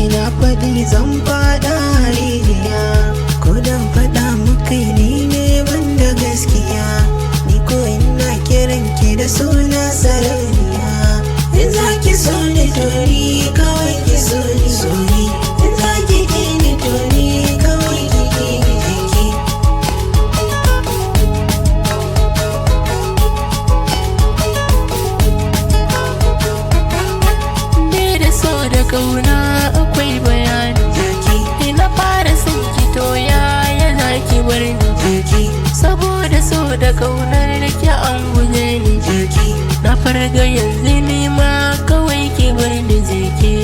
ina faɗi zan faɗa rijiya, ko dan faɗa muka ni ne banda gaskiya, ni ko ina kiran ki da suna sarauniya. In za ki so ni to ni kawai ki so ni, so ni. In za ki ki ni to ni kawai ki ki ni jiki. Ni da so da kauna akwai bayani, ina fara son ki to yaya za ki bar ni, saboda so da kaunar da ki an guje ni, na farga yanzu ni ma kawai ki bar ni jiki.